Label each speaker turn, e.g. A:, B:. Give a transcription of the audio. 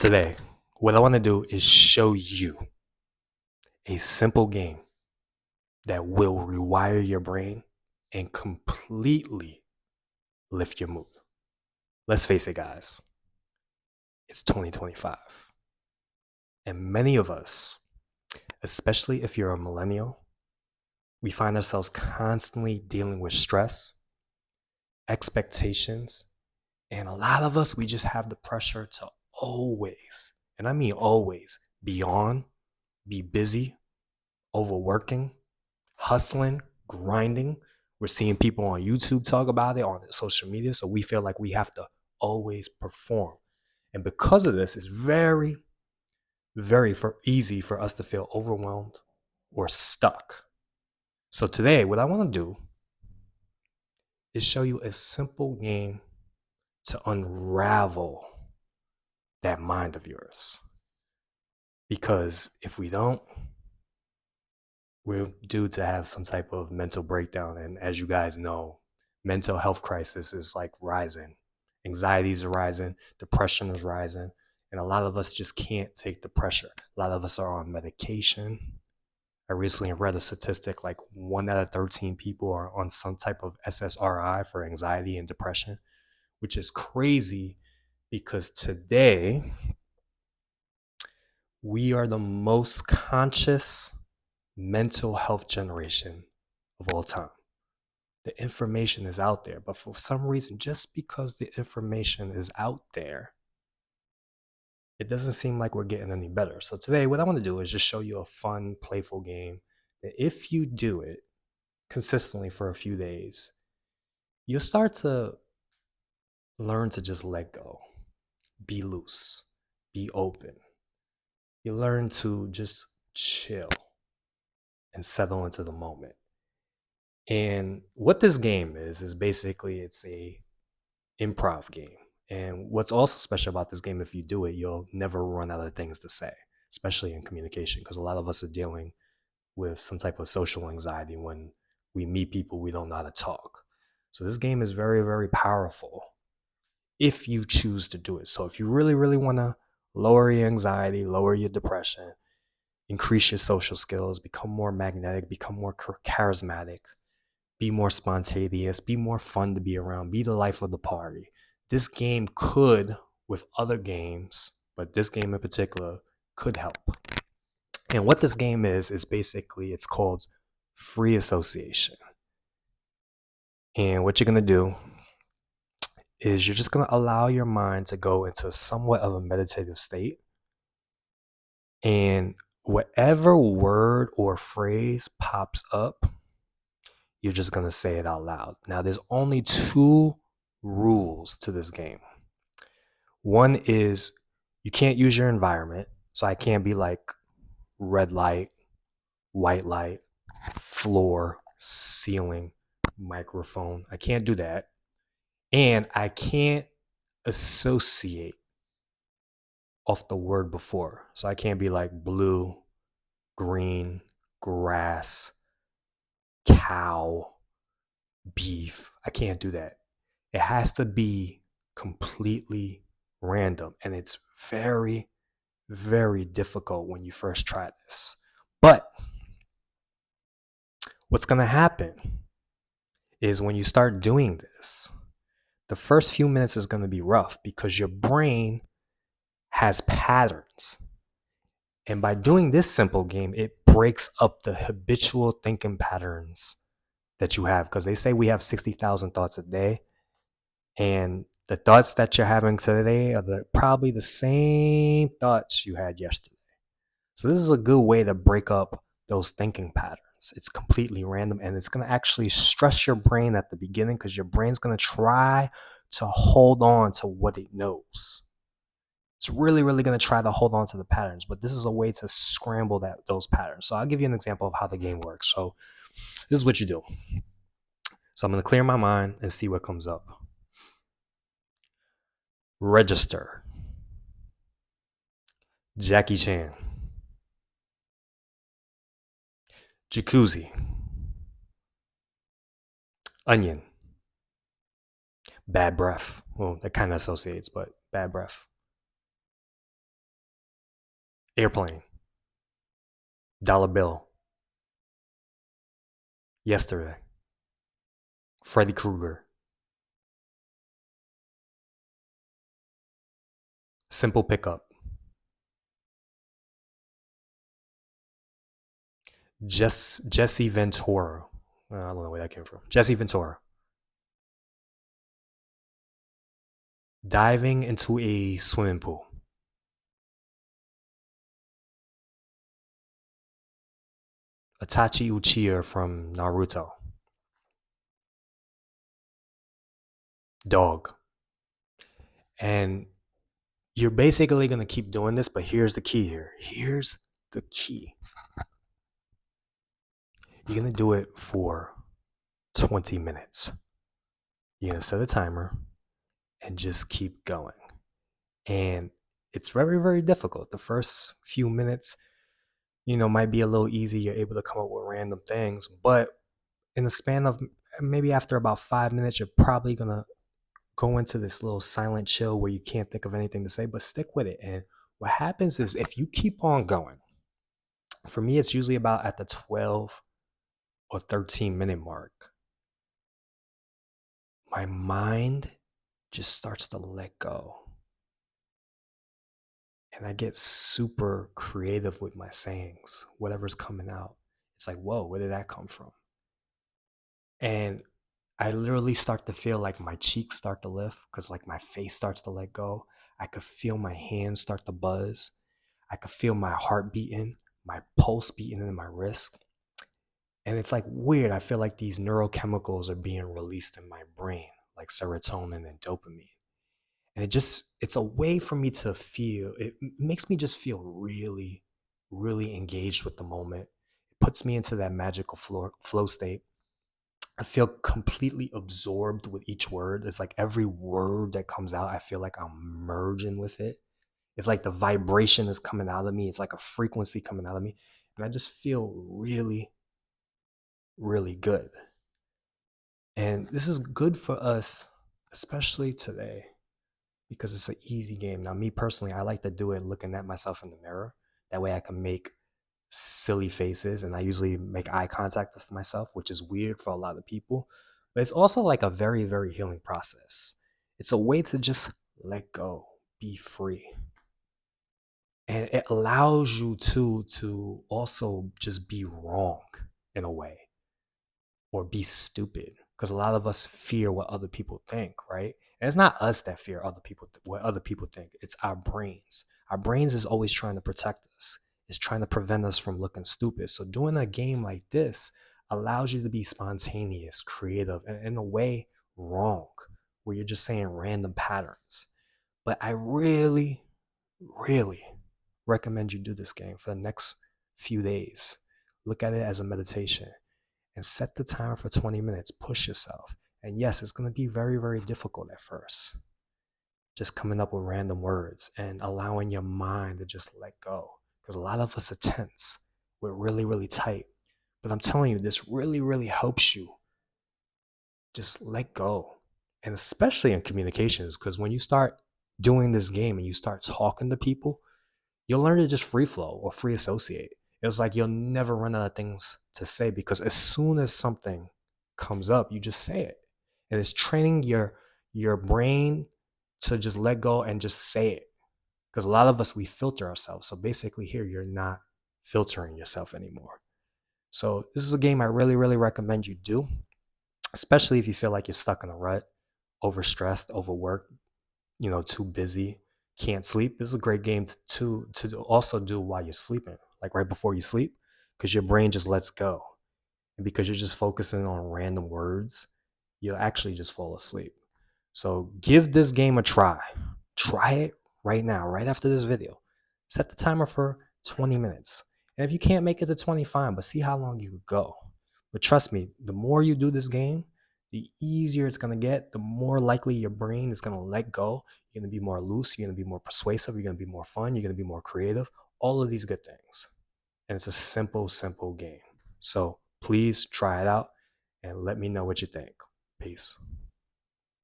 A: Today, what I want to do is show you a simple game that will rewire your brain and completely lift your mood. Let's face it, guys, it's 2025. And many of us, especially if you're a millennial, we find ourselves constantly dealing with stress, expectations, and a lot of us, we just have the pressure to always, and I mean always, be on, be busy, overworking, hustling, grinding. We're seeing people on YouTube talk about it, on social media. So we feel like we have to always perform. And because of this, it's very, very easy for us to feel overwhelmed or stuck. So today, what I want to do is show you a simple game to unravel that mind of yours. Because if we don't, we're due to have some type of mental breakdown. And as you guys know, mental health crisis is like rising. Anxieties are rising, depression is rising, and a lot of us just can't take the pressure. A lot of us are on medication. I recently read a statistic like 1 out of 13 people are on some type of SSRI for anxiety and depression, which is crazy because today we are the most conscious mental health generation of all time. The information is out there, but for some reason, just because the information is out there, it doesn't seem like we're getting any better. So today, what I want to do is just show you a fun, playful game that if you do it consistently for a few days, you'll start to learn to just let go, be loose, be open. You learn to just chill and settle into the moment. And what this game is basically it's a improv game. And what's also special about this game, if you do it, you'll never run out of things to say, especially in communication, because a lot of us are dealing with some type of social anxiety when we meet people we don't know how to talk. So this game is very, very powerful if you choose to do it. So if you really, really want to lower your anxiety, lower your depression, increase your social skills, become more magnetic, become more charismatic, be more spontaneous, be more fun to be around, be the life of the party. This game could, with other games, but this game in particular could help. And what this game is basically it's called free association. And what you're going to do is you're just going to allow your mind to go into somewhat of a meditative state. And whatever word or phrase pops up, you're just going to say it out loud. Now, there's only two rules to this game. One is you can't use your environment. So I can't be like red light, white light, floor, ceiling, microphone. I can't do that. And I can't associate off the word before. So I can't be like blue, green, grass, cow, beef. I can't do that. It has to be completely random. And it's very, very difficult when you first try this. But what's going to happen is when you start doing this, the first few minutes is going to be rough because your brain has patterns. And by doing this simple game, it breaks up the habitual thinking patterns that you have because they say we have 60,000 thoughts a day. And the thoughts that you're having today are probably the same thoughts you had yesterday. So this is a good way to break up those thinking patterns. It's completely random and it's going to actually stress your brain at the beginning because your brain's going to try to hold on to what it knows. It's really, really going to try to hold on to the patterns, but this is a way to scramble those patterns. So I'll give you an example of how the game works. So this is what you do. So I'm going to clear my mind and see what comes up. Register. Jackie Chan. Jacuzzi. Onion. Bad breath. Well, that kind of associates, but bad breath. Airplane. Dollar bill. Yesterday. Freddy Krueger. Simple pickup. Jesse Ventura. I don't know where that came from. Jesse Ventura. Diving into a swimming pool. Itachi Uchiha from Naruto. Dog. And you're basically going to keep doing this, but here's the key here. Here's the key. You're going to do it for 20 minutes. You're going to set a timer and just keep going. And it's very, very difficult. The first few minutes, might be a little easy. You're able to come up with random things. But in the span of maybe after about 5 minutes, you're probably going to go into this little silent chill where you can't think of anything to say, but stick with it. And what happens is if you keep on going, for me, it's usually about at the 12 or 13-minute mark, my mind just starts to let go. And I get super creative with my sayings, whatever's coming out. It's like, whoa, where did that come from? And I literally start to feel like my cheeks start to lift because like my face starts to let go. I could feel my hands start to buzz. I could feel my heart beating, my pulse beating in my wrist. And it's like weird. I feel like these neurochemicals are being released in my brain, like serotonin and dopamine. And it's a way for me to feel, it makes me just feel really, really engaged with the moment. It puts me into that magical flow state. I feel completely absorbed with each word. It's like every word that comes out, I feel like I'm merging with it. It's like the vibration is coming out of me. It's like a frequency coming out of me. And I just feel really, really good. And this is good for us, especially today, because it's an easy game. Now, me personally, I like to do it looking at myself in the mirror. That way I can make silly faces, and I usually make eye contact with myself, which is weird for a lot of people. But it's also like a very, very healing process. It's a way to just let go, be free. And it allows you to also just be wrong in a way or be stupid because a lot of us fear what other people think, right? And it's not us that fear what other people think. It's our brains. Our brains is always trying to protect us. It's trying to prevent us from looking stupid. So doing a game like this allows you to be spontaneous, creative, and in a way wrong, where you're just saying random patterns. But I really, really recommend you do this game for the next few days. Look at it as a meditation and set the timer for 20 minutes. Push yourself. And yes, it's going to be very, very difficult at first. Just coming up with random words and allowing your mind to just let go. Because a lot of us are tense. We're really, really tight. But I'm telling you, this really, really helps you just let go. And especially in communications, because when you start doing this game and you start talking to people, you'll learn to just free flow or free associate. It's like you'll never run out of things to say because as soon as something comes up, you just say it. And it's training your brain to just let go and just say it. Because a lot of us, we filter ourselves. So basically here, you're not filtering yourself anymore. So this is a game I really, really recommend you do, especially if you feel like you're stuck in a rut, overstressed, overworked, too busy, can't sleep. This is a great game to also do while you're sleeping, like right before you sleep, because your brain just lets go. And because you're just focusing on random words, you'll actually just fall asleep. So give this game a try. Try it right now, right after this video. Set the timer for 20 minutes. And if you can't make it to 20, fine, but see how long you could go. But trust me, the more you do this game, the easier it's going to get, the more likely your brain is going to let go. You're going to be more loose. You're going to be more persuasive. You're going to be more fun. You're going to be more creative. All of these good things. And it's a simple, simple game. So please try it out and let me know what you think. Peace.